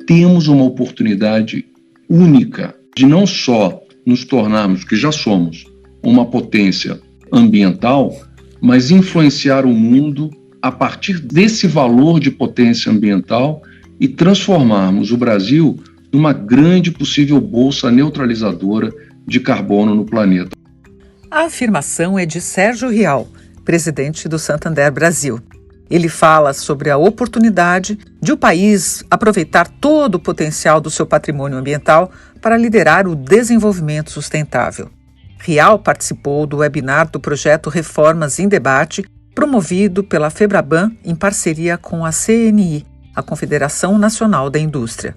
temos uma oportunidade única de não só nos tornarmos, que já somos, uma potência ambiental, mas influenciar o mundo a partir desse valor de potência ambiental e transformarmos o Brasil numa grande possível bolsa neutralizadora de carbono no planeta. A afirmação é de Sérgio Rial, presidente do Santander Brasil. Ele fala sobre a oportunidade de o país aproveitar todo o potencial do seu patrimônio ambiental para liderar o desenvolvimento sustentável. Rial participou do webinar do projeto Reformas em Debate, promovido pela Febraban em parceria com a CNI, a Confederação Nacional da Indústria.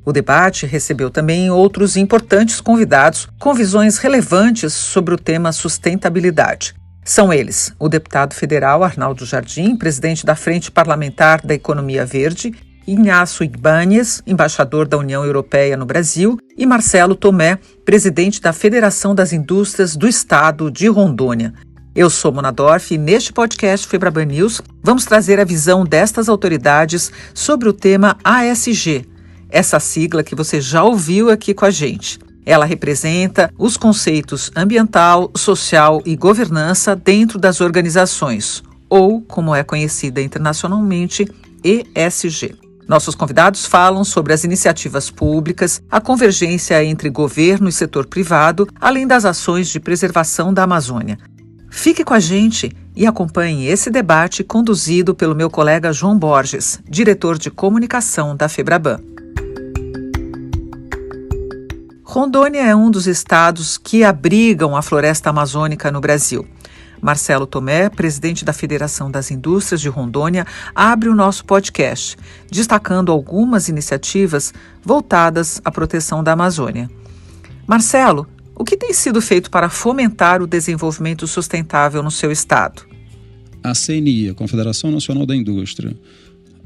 O debate recebeu também outros importantes convidados com visões relevantes sobre o tema sustentabilidade. São eles o deputado federal Arnaldo Jardim, presidente da Frente Parlamentar da Economia Verde, Inácio Ibáñez, embaixador da União Europeia no Brasil, e Marcelo Tomé, presidente da Federação das Indústrias do Estado de Rondônia. Eu sou Mona Dorf e neste podcast Febraban News vamos trazer a visão destas autoridades sobre o tema ASG, essa sigla que você já ouviu aqui com a gente. Ela representa os conceitos ambiental, social e governança dentro das organizações, ou, como é conhecida internacionalmente, ESG. Nossos convidados falam sobre as iniciativas públicas, a convergência entre governo e setor privado, além das ações de preservação da Amazônia. Fique com a gente e acompanhe esse debate conduzido pelo meu colega João Borges, diretor de comunicação da Febraban. Rondônia é um dos estados que abrigam a floresta amazônica no Brasil. Marcelo Tomé, presidente da Federação das Indústrias de Rondônia, abre o nosso podcast, destacando algumas iniciativas voltadas à proteção da Amazônia. Marcelo, o que tem sido feito para fomentar o desenvolvimento sustentável no seu estado? A CNI, a Confederação Nacional da Indústria,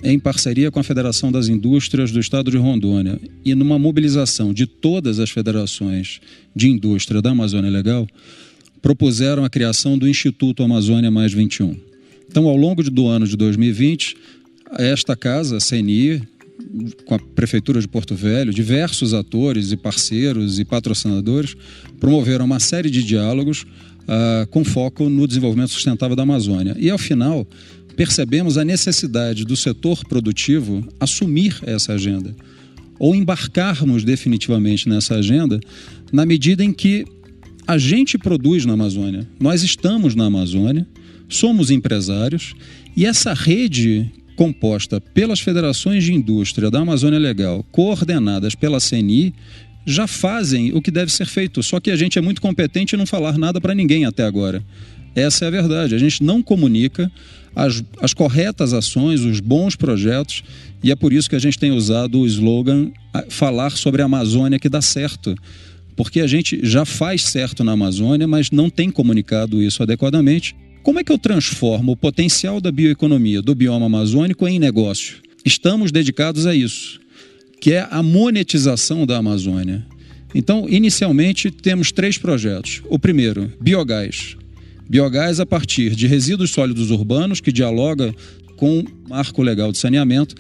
em parceria com a Federação das Indústrias do Estado de Rondônia e numa mobilização de todas as federações de indústria da Amazônia Legal, propuseram a criação do Instituto Amazônia Mais 21. Então, ao longo do ano de 2020, esta casa, a CNI, com a Prefeitura de Porto Velho, diversos atores e parceiros e patrocinadores, promoveram uma série de diálogos com foco no desenvolvimento sustentável da Amazônia. E, ao final, percebemos a necessidade do setor produtivo assumir essa agenda, ou embarcarmos definitivamente nessa agenda, na medida em que a gente produz na Amazônia. Nós estamos na Amazônia, somos empresários, e essa rede composta pelas federações de indústria da Amazônia Legal, coordenadas pela CNI, já fazem o que deve ser feito. Só que a gente é muito competente em não falar nada para ninguém até agora. Essa é a verdade. A gente não comunica as corretas ações, os bons projetos, e é por isso que a gente tem usado o slogan falar sobre a Amazônia que dá certo. Porque a gente já faz certo na Amazônia, mas não tem comunicado isso adequadamente. Como é que eu transformo o potencial da bioeconomia do bioma amazônico em negócio? Estamos dedicados a isso, que é a monetização da Amazônia. Então, inicialmente, temos 3 projetos. O primeiro, biogás. Biogás a partir de resíduos sólidos urbanos, que dialoga com o marco legal de saneamento,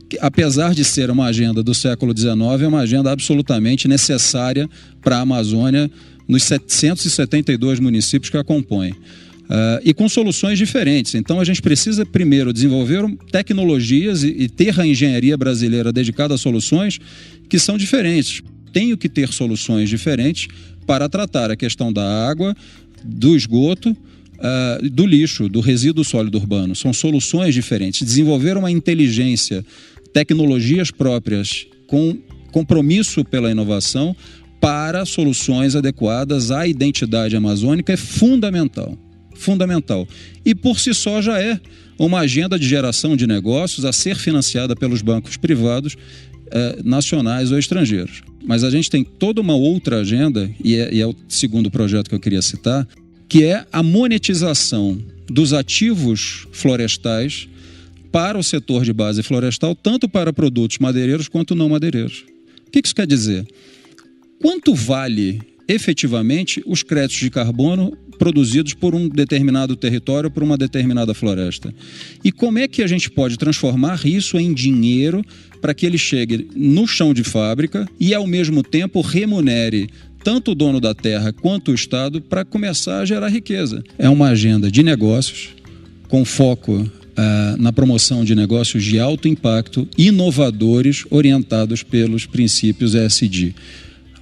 que, apesar de ser uma agenda do século XIX, é uma agenda absolutamente necessária para a Amazônia nos 772 municípios que a compõem. E com soluções diferentes. Então, a gente precisa, primeiro, desenvolver tecnologias e ter a engenharia brasileira dedicada a soluções que são diferentes. Tenho que ter soluções diferentes para tratar a questão da água, do esgoto, do lixo, do resíduo sólido urbano. São soluções diferentes. Desenvolver uma inteligência, tecnologias próprias, com compromisso pela inovação para soluções adequadas à identidade amazônica é fundamental. Fundamental. E por si só já é uma agenda de geração de negócios a ser financiada pelos bancos privados nacionais ou estrangeiros. Mas a gente tem toda uma outra agenda, e é o segundo projeto que eu queria citar, que é a monetização dos ativos florestais para o setor de base florestal, tanto para produtos madeireiros quanto não madeireiros. O que isso quer dizer? Quanto vale efetivamente os créditos de carbono produzidos por um determinado território, por uma determinada floresta. E como é que a gente pode transformar isso em dinheiro para que ele chegue no chão de fábrica e, ao mesmo tempo, remunere tanto o dono da terra quanto o Estado para começar a gerar riqueza? É uma agenda de negócios com foco na promoção de negócios de alto impacto, inovadores, orientados pelos princípios ESG.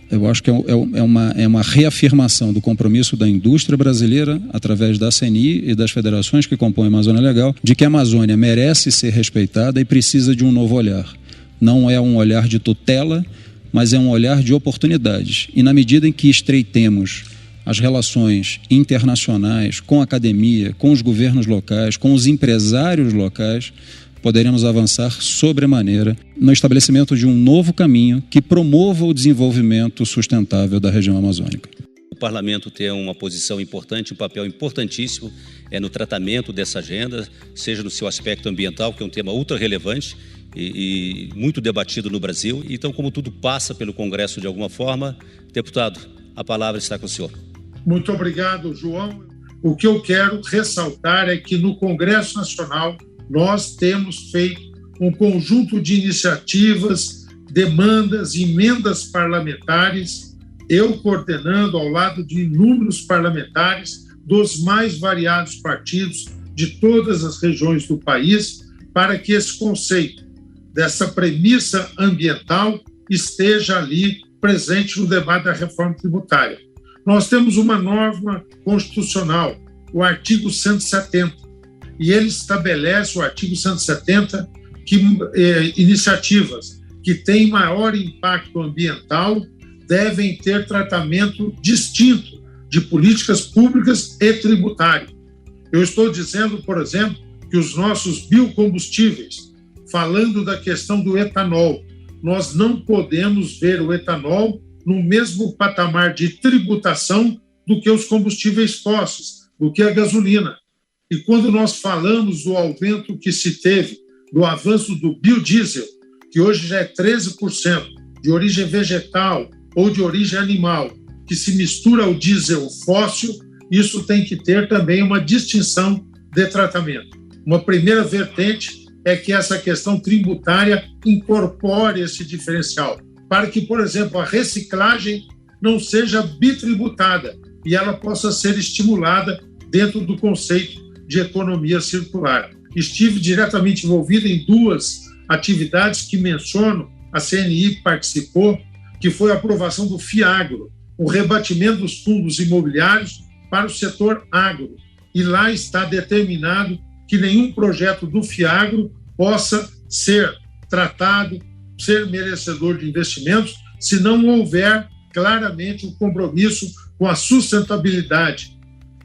Eu acho que é uma reafirmação do compromisso da indústria brasileira, através da CNI e das federações que compõem a Amazônia Legal, de que a Amazônia merece ser respeitada e precisa de um novo olhar. Não é um olhar de tutela, mas é um olhar de oportunidades. E na medida em que estreitemos as relações internacionais com a academia, com os governos locais, com os empresários locais, poderemos avançar sobremaneira no estabelecimento de um novo caminho que promova o desenvolvimento sustentável da região amazônica. O Parlamento tem uma posição importante, um papel importantíssimo no tratamento dessa agenda, seja no seu aspecto ambiental, que é um tema ultra relevante e muito debatido no Brasil. Então, como tudo passa pelo Congresso de alguma forma, deputado, a palavra está com o senhor. Muito obrigado, João. O que eu quero ressaltar é que no Congresso Nacional nós temos feito um conjunto de iniciativas, demandas, emendas parlamentares, eu coordenando ao lado de inúmeros parlamentares dos mais variados partidos de todas as regiões do país, para que esse conceito dessa premissa ambiental esteja ali presente no debate da reforma tributária. Nós temos uma norma constitucional, o artigo 170, e ele estabelece, o artigo 170, que iniciativas que têm maior impacto ambiental devem ter tratamento distinto de políticas públicas e tributário. Eu estou dizendo, por exemplo, que os nossos biocombustíveis, falando da questão do etanol, nós não podemos ver o etanol no mesmo patamar de tributação do que os combustíveis fósseis, do que a gasolina. E quando nós falamos do aumento que se teve, do avanço do biodiesel, que hoje já é 13%, de origem vegetal ou de origem animal, que se mistura ao diesel fóssil, isso tem que ter também uma distinção de tratamento. Uma primeira vertente é que essa questão tributária incorpore esse diferencial, para que, por exemplo, a reciclagem não seja bitributada e ela possa ser estimulada dentro do conceito de economia circular. Estive diretamente envolvido em duas atividades que menciono, a CNI participou, que foi a aprovação do FIAGRO, o rebatimento dos fundos imobiliários para o setor agro. E lá está determinado que nenhum projeto do FIAGRO possa ser tratado, ser merecedor de investimentos, se não houver claramente o compromisso com a sustentabilidade.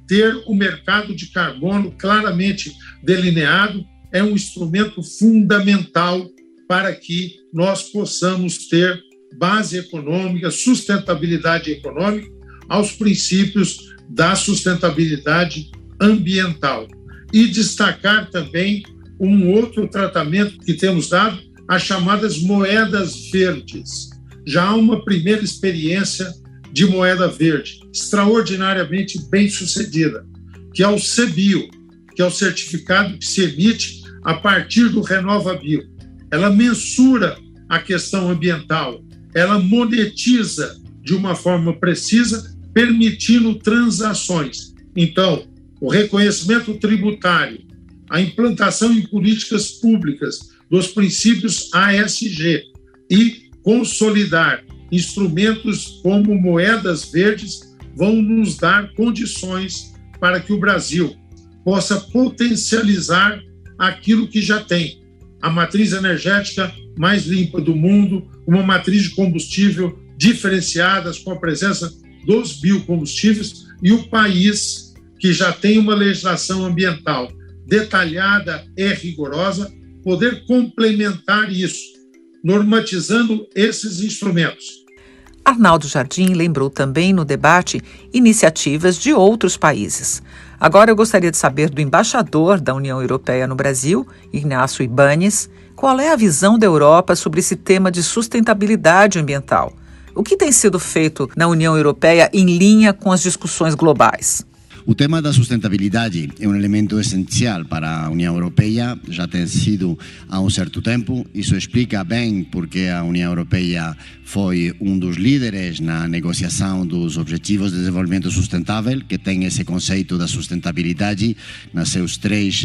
Ter o mercado de carbono claramente delineado é um instrumento fundamental para que nós possamos ter base econômica, sustentabilidade econômica aos princípios da sustentabilidade ambiental. E destacar também um outro tratamento que temos dado, as chamadas moedas verdes. Já há uma primeira experiência de moeda verde, extraordinariamente bem sucedida, que é o CBio, que é o certificado que se emite a partir do RenovaBio. Ela mensura a questão ambiental, ela monetiza de uma forma precisa, permitindo transações. Então, o reconhecimento tributário, a implantação em políticas públicas dos princípios ASG e consolidar instrumentos como moedas verdes vão nos dar condições para que o Brasil possa potencializar aquilo que já tem. A matriz energética mais limpa do mundo, uma matriz de combustível diferenciadas com a presença dos biocombustíveis e o país que já tem uma legislação ambiental detalhada e rigorosa, poder complementar isso, normatizando esses instrumentos. Arnaldo Jardim lembrou também no debate iniciativas de outros países. Agora eu gostaria de saber do embaixador da União Europeia no Brasil, Ignacio Ibáñez, qual é a visão da Europa sobre esse tema de sustentabilidade ambiental. O que tem sido feito na União Europeia em linha com as discussões globais? O tema da sustentabilidade é um elemento essencial para a União Europeia, já tem sido há um certo tempo. Isso explica bem porque a União Europeia foi um dos líderes na negociação dos Objetivos de Desenvolvimento Sustentável, que tem esse conceito da sustentabilidade nas seus três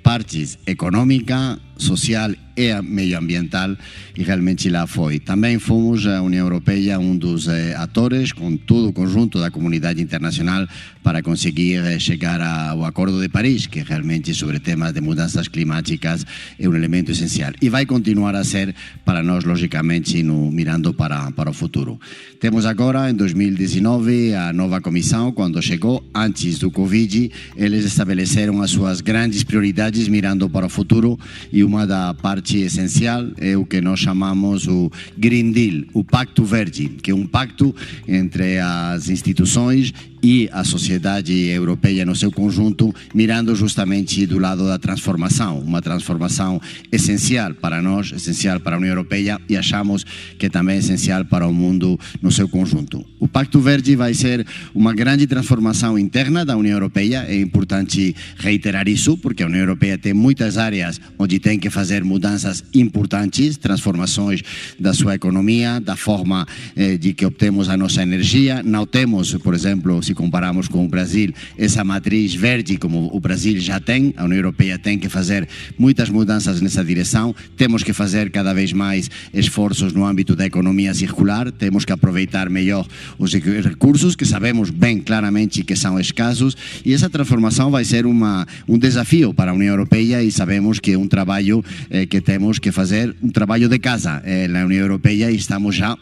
partes: econômica, social e medioambiental, e realmente lá foi. Também fomos, a União Europeia, um dos atores, com todo o conjunto da comunidade internacional, para conseguir chegar ao Acordo de Paris, que realmente sobre temas de mudanças climáticas é um elemento essencial. E vai continuar a ser para nós, logicamente, mirando para o futuro. Temos agora, em 2019, a nova comissão. Quando chegou, antes do Covid, eles estabeleceram as suas grandes prioridades mirando para o futuro, e uma da parte essencial é o que nós chamamos o Green Deal, o Pacto Verde, que é um pacto entre as instituições e a sociedade europeia no seu conjunto, mirando justamente do lado da transformação, uma transformação essencial para nós, essencial para a União Europeia, e achamos que também é essencial para o mundo no seu conjunto. O Pacto Verde vai ser uma grande transformação interna da União Europeia. É importante reiterar isso, porque a União Europeia tem muitas áreas onde tem que fazer mudanças importantes, transformações da sua economia, da forma de que obtemos a nossa energia. Não temos, por exemplo, se compararmos com o Brasil, essa matriz verde como o Brasil já tem. A União Europeia tem que fazer muitas mudanças nessa direção. Temos que fazer cada vez mais esforços no âmbito da economia circular. Temos que aproveitar melhor os recursos, que sabemos bem claramente que são escassos, e essa transformação vai ser um desafio para a União Europeia, e sabemos que é um trabalho que temos que fazer, um trabalho de casa na União Europeia, e estamos já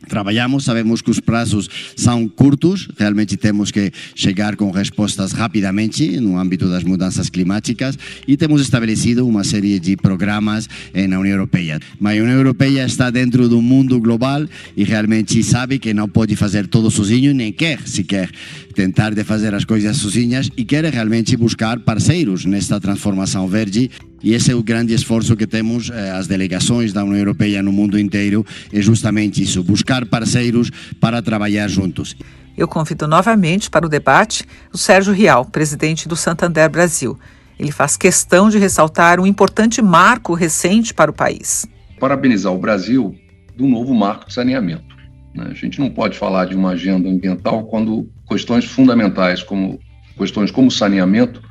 trabalhamos, sabemos que os prazos são curtos, realmente temos que chegar com respostas rapidamente no âmbito das mudanças climáticas, e temos estabelecido uma série de programas na União Europeia. Mas a União Europeia está dentro do mundo global e realmente sabe que não pode fazer tudo sozinho, nem quer sequer tentar de fazer as coisas sozinhas, e quer realmente buscar parceiros nesta transformação verde. E esse é o grande esforço que temos, as delegações da União Europeia no mundo inteiro, é justamente isso, buscar parceiros para trabalhar juntos. Eu convido novamente para o debate o Sérgio Rial, presidente do Santander Brasil. Ele faz questão de ressaltar um importante marco recente para o país. Parabenizar o Brasil do novo marco de saneamento. A gente não pode falar de uma agenda ambiental quando questões fundamentais, como questões como saneamento,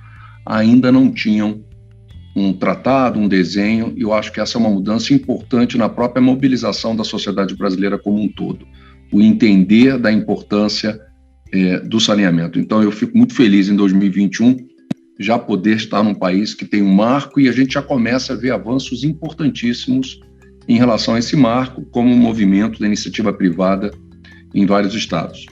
ainda não tinham um tratado, um desenho, e eu acho que essa é uma mudança importante na própria mobilização da sociedade brasileira como um todo, o entender da importância do saneamento. Então eu fico muito feliz em 2021 já poder estar num país que tem um marco, e a gente já começa a ver avanços importantíssimos em relação a esse marco, como um movimento da iniciativa privada em vários estados.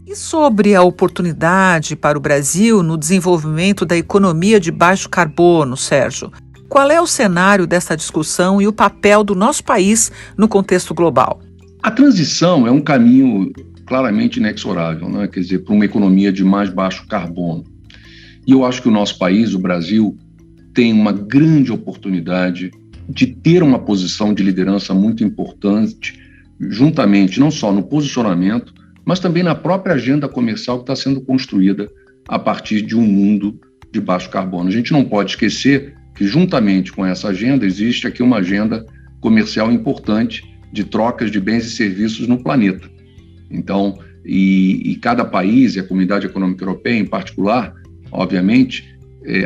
E sobre a oportunidade para o Brasil no desenvolvimento da economia de baixo carbono, Sérgio? Qual é o cenário dessa discussão e o papel do nosso país no contexto global? A transição é um caminho claramente inexorável, né? Quer dizer, para uma economia de mais baixo carbono. E eu acho que o nosso país, o Brasil, tem uma grande oportunidade de ter uma posição de liderança muito importante, juntamente não só no posicionamento, mas também na própria agenda comercial que está sendo construída a partir de um mundo de baixo carbono. A gente não pode esquecer que, juntamente com essa agenda, existe aqui uma agenda comercial importante de trocas de bens e serviços no planeta. Então, e cada país, e a Comunidade Econômica Europeia em particular, obviamente,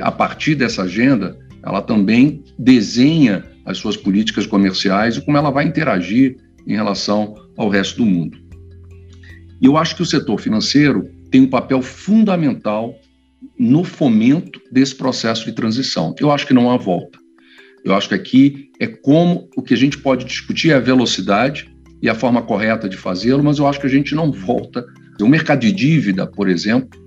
a partir dessa agenda, ela também desenha as suas políticas comerciais e como ela vai interagir em relação ao resto do mundo. E eu acho que o setor financeiro tem um papel fundamental no fomento desse processo de transição. Eu acho que não há volta. Eu acho que aqui é como o que a gente pode discutir é a velocidade e a forma correta de fazê-lo, mas eu acho que a gente não volta. O mercado de dívida, por exemplo,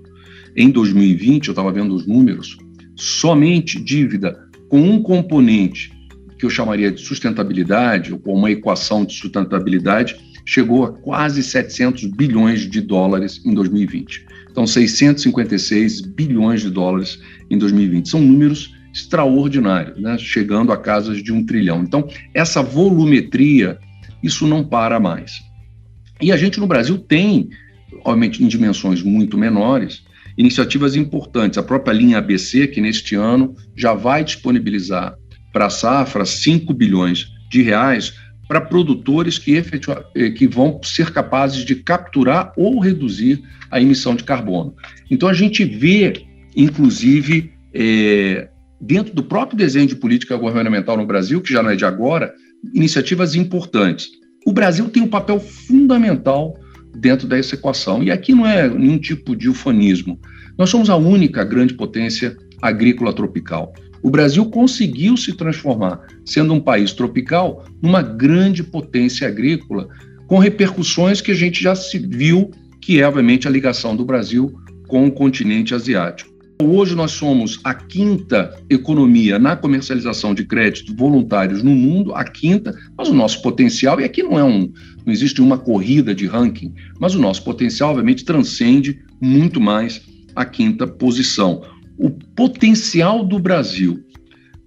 em 2020, eu estava vendo os números, somente dívida com um componente que eu chamaria de sustentabilidade, ou com uma equação de sustentabilidade, chegou a quase 700 bilhões de dólares em 2020. Então, 656 bilhões de dólares em 2020. São números extraordinários, né? Chegando a casas de 1 trilhão. Então, essa volumetria, isso não para mais. E a gente no Brasil tem, obviamente em dimensões muito menores, iniciativas importantes. A própria linha ABC, que neste ano já vai disponibilizar para a safra 5 bilhões de reais para produtores que vão ser capazes de capturar ou reduzir a emissão de carbono. Então a gente vê, inclusive, dentro do próprio desenho de política governamental no Brasil, que já não é de agora, iniciativas importantes. O Brasil tem um papel fundamental dentro dessa equação, e aqui não é nenhum tipo de ufanismo. Nós somos a única grande potência agrícola tropical. O Brasil conseguiu se transformar, sendo um país tropical, numa grande potência agrícola, com repercussões que a gente já se viu, que é, obviamente, a ligação do Brasil com o continente asiático. Hoje nós somos a 5ª economia na comercialização de créditos voluntários no mundo, a 5ª, mas o nosso potencial, e aqui não existe uma corrida de ranking, mas o nosso potencial, obviamente, transcende muito mais a 5ª posição. O potencial do Brasil,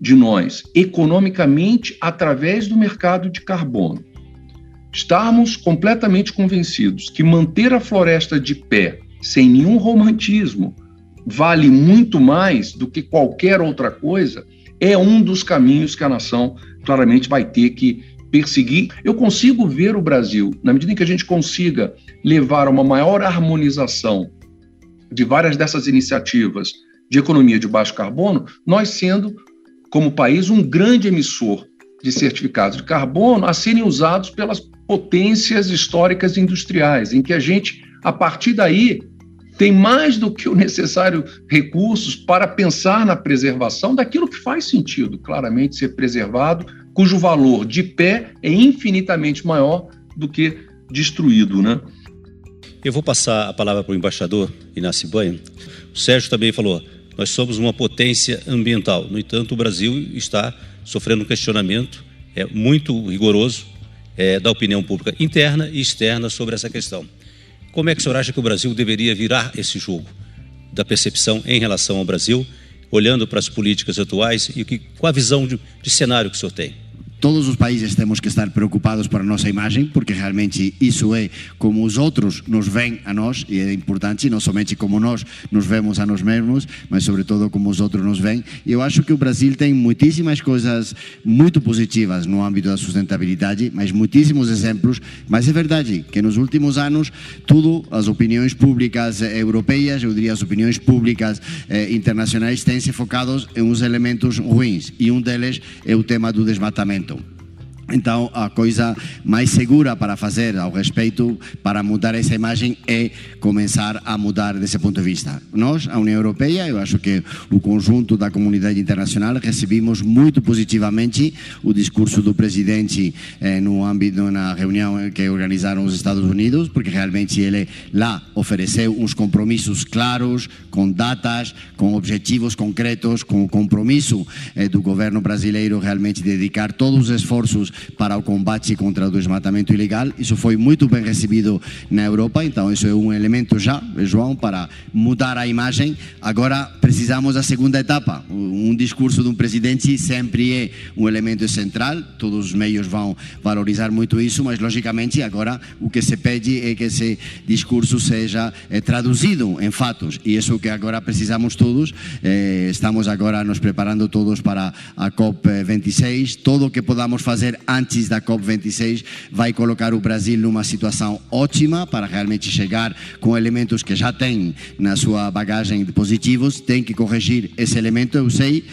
de nós, economicamente, através do mercado de carbono, estarmos completamente convencidos que manter a floresta de pé, sem nenhum romantismo, vale muito mais do que qualquer outra coisa, é um dos caminhos que a nação claramente vai ter que perseguir. Eu consigo ver o Brasil, na medida em que a gente consiga levar a uma maior harmonização de várias dessas iniciativas de economia de baixo carbono, nós sendo, como país, um grande emissor de certificados de carbono a serem usados pelas potências históricas industriais, em que a gente, a partir daí, tem mais do que o necessário recursos para pensar na preservação daquilo que faz sentido, claramente, ser preservado, cujo valor de pé é infinitamente maior do que destruído, né? Eu vou passar a palavra para o embaixador Inácio Banha. O Sérgio também falou, nós somos uma potência ambiental. No entanto, o Brasil está sofrendo um questionamento muito rigoroso da opinião pública interna e externa sobre essa questão. Como é que o senhor acha que o Brasil deveria virar esse jogo da percepção em relação ao Brasil, olhando para as políticas atuais e qual a visão de cenário que o senhor tem? Todos os países temos que estar preocupados por a nossa imagem, porque realmente isso é como os outros nos veem a nós, e é importante, não somente como nós nos vemos a nós mesmos, mas sobretudo como os outros nos veem. E eu acho que o Brasil tem muitíssimas coisas muito positivas no âmbito da sustentabilidade, mas muitíssimos exemplos, mas é verdade que nos últimos anos tudo, as opiniões públicas europeias, eu diria as opiniões públicas internacionais, têm se focado em uns elementos ruins, e um deles é o tema do desmatamento. Então, a coisa mais segura para fazer ao respeito, para mudar essa imagem, é começar a mudar desse ponto de vista. Nós, a União Europeia, eu acho que o conjunto da comunidade internacional, recebimos muito positivamente o discurso do presidente no âmbito, na reunião que organizaram os Estados Unidos, porque realmente ele lá ofereceu uns compromissos claros, com datas, com objetivos concretos, com o compromisso do governo brasileiro realmente dedicar todos os esforços para o combate contra o desmatamento ilegal. Isso foi muito bem recebido na Europa, então isso é um elemento já, João, para mudar a imagem. Agora precisamos da segunda etapa. Um discurso de um presidente sempre é um elemento central, todos os meios vão valorizar muito isso, mas logicamente agora o que se pede é que esse discurso seja traduzido em fatos, e isso que agora precisamos todos. Estamos agora nos preparando todos para a COP26, tudo o que podamos fazer antes da COP26 vai colocar o Brasil numa situação ótima para realmente chegar com elementos que já tem na sua bagagem de positivos. Tem que corrigir esse elemento, eu sei,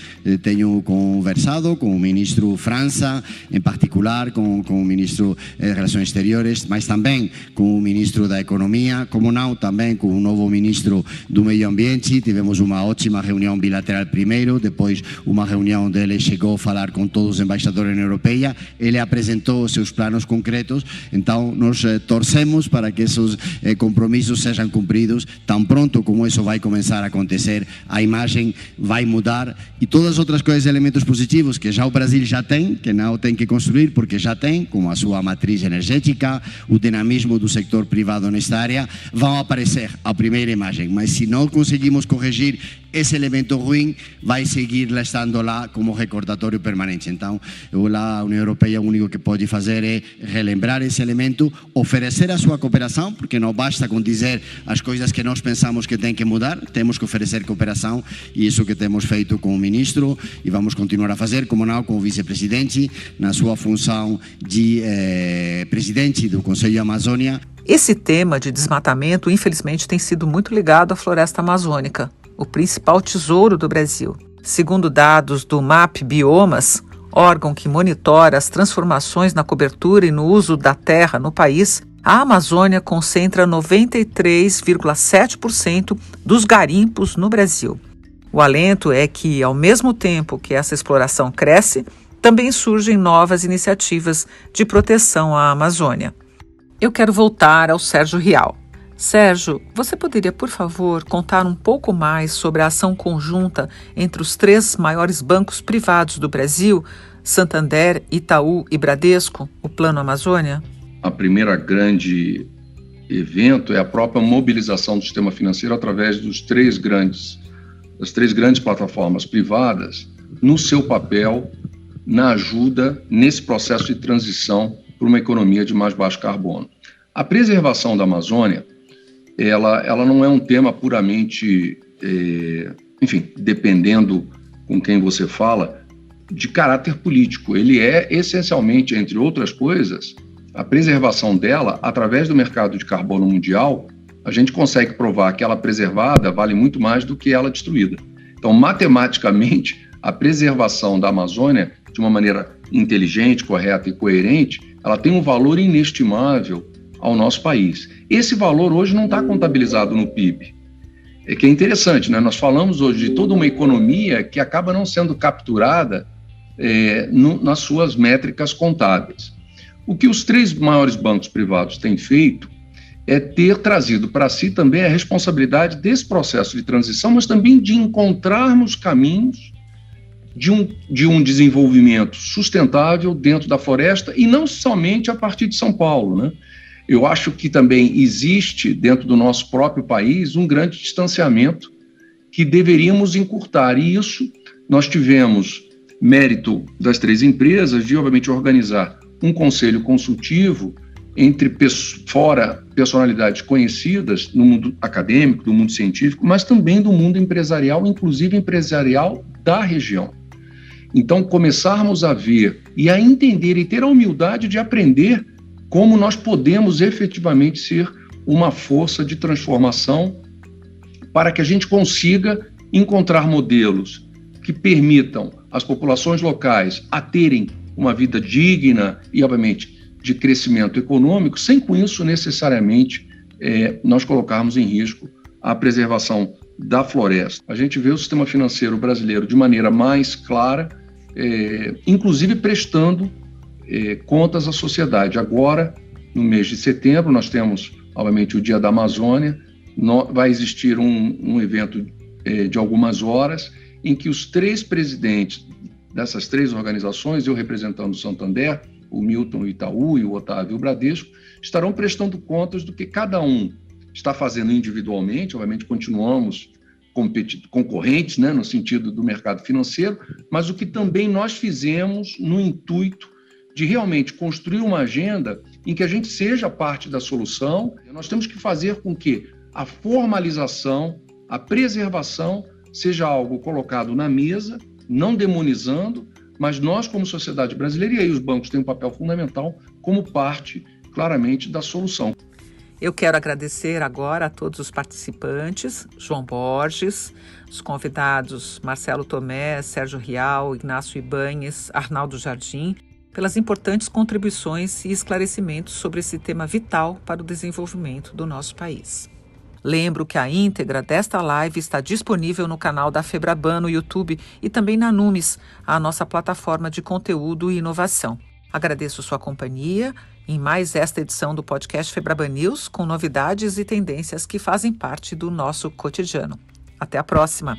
tenho conversado com o ministro França, em particular com o ministro de Relações Exteriores, mas também com o ministro da Economia, como não, também com o novo ministro do Meio Ambiente. Tivemos uma ótima reunião bilateral primeiro, depois uma reunião onde ele chegou a falar com todos os embaixadores da União Europeia. Ele apresentou os seus planos concretos, então nós torcemos para que esses compromissos sejam cumpridos. Tão pronto como isso vai começar a acontecer, a imagem vai mudar, e todas as outras coisas, elementos positivos que já o Brasil já tem, que não tem que construir porque já tem, como a sua matriz energética, o dinamismo do setor privado nesta área, vão aparecer a primeira imagem. Mas se não conseguimos corrigir esse elemento ruim vai seguir estando lá como recordatório permanente. Então, a União Europeia o único que pode fazer é relembrar esse elemento, oferecer a sua cooperação, porque não basta com dizer as coisas que nós pensamos que tem que mudar, temos que oferecer cooperação, e isso que temos feito com o ministro, e vamos continuar a fazer, como não, com o vice-presidente, na sua função de presidente do Conselho Amazônia. Esse tema de desmatamento, infelizmente, tem sido muito ligado à floresta amazônica, o principal tesouro do Brasil. Segundo dados do MAP Biomas, órgão que monitora as transformações na cobertura e no uso da terra no país, a Amazônia concentra 93,7% dos garimpos no Brasil. O alento é que, ao mesmo tempo que essa exploração cresce, também surgem novas iniciativas de proteção à Amazônia. Eu quero voltar ao Sérgio Rial. Sérgio, você poderia, por favor, contar um pouco mais sobre a ação conjunta entre os 3 maiores bancos privados do Brasil, Santander, Itaú e Bradesco, o Plano Amazônia? A primeira grande evento é a própria mobilização do sistema financeiro através das três grandes plataformas privadas no seu papel na ajuda nesse processo de transição para uma economia de mais baixo carbono. A preservação da Amazônia, ela não é um tema puramente, dependendo com quem você fala, de caráter político. Ele é essencialmente, entre outras coisas, a preservação dela, através do mercado de carbono mundial, a gente consegue provar que ela preservada vale muito mais do que ela destruída. Então, matematicamente, a preservação da Amazônia, de uma maneira inteligente, correta e coerente, ela tem um valor inestimável ao nosso país. Esse valor hoje não está contabilizado no PIB. É que é interessante, né? Nós falamos hoje de toda uma economia que acaba não sendo capturada nas suas métricas contábeis. O que os 3 maiores bancos privados têm feito é ter trazido para si também a responsabilidade desse processo de transição, mas também de encontrarmos caminhos de um desenvolvimento sustentável dentro da floresta, e não somente a partir de São Paulo, né? Eu acho que também existe, dentro do nosso próprio país, um grande distanciamento que deveríamos encurtar. E isso nós tivemos mérito das 3 empresas de, obviamente, organizar um conselho consultivo entre personalidades conhecidas no mundo acadêmico, do mundo científico, mas também do mundo empresarial, inclusive empresarial da região. Então, começarmos a ver e a entender e ter a humildade de aprender como nós podemos efetivamente ser uma força de transformação para que a gente consiga encontrar modelos que permitam às populações locais a terem uma vida digna e, obviamente, de crescimento econômico, sem com isso necessariamente nós colocarmos em risco a preservação da floresta. A gente vê o sistema financeiro brasileiro de maneira mais clara, inclusive prestando contas à sociedade. Agora, no mês de setembro, nós temos, obviamente, o Dia da Amazônia. Vai existir um evento de algumas horas em que os 3 presidentes dessas 3 organizações, eu representando o Santander, o Milton, o Itaú e o Otávio e o Bradesco, estarão prestando contas do que cada um está fazendo individualmente. Obviamente, continuamos concorrentes, né, no sentido do mercado financeiro, mas o que também nós fizemos no intuito de realmente construir uma agenda em que a gente seja parte da solução. Nós temos que fazer com que a formalização, a preservação, seja algo colocado na mesa, não demonizando, mas nós, como sociedade brasileira, e aí os bancos têm um papel fundamental como parte, claramente, da solução. Eu quero agradecer agora a todos os participantes, João Borges, os convidados Marcelo Tomé, Sérgio Rial, Ignácio Ibanhes, Arnaldo Jardim, pelas importantes contribuições e esclarecimentos sobre esse tema vital para o desenvolvimento do nosso país. Lembro que a íntegra desta live está disponível no canal da Febraban no YouTube e também na Numis, a nossa plataforma de conteúdo e inovação. Agradeço sua companhia em mais esta edição do podcast Febraban News, com novidades e tendências que fazem parte do nosso cotidiano. Até a próxima!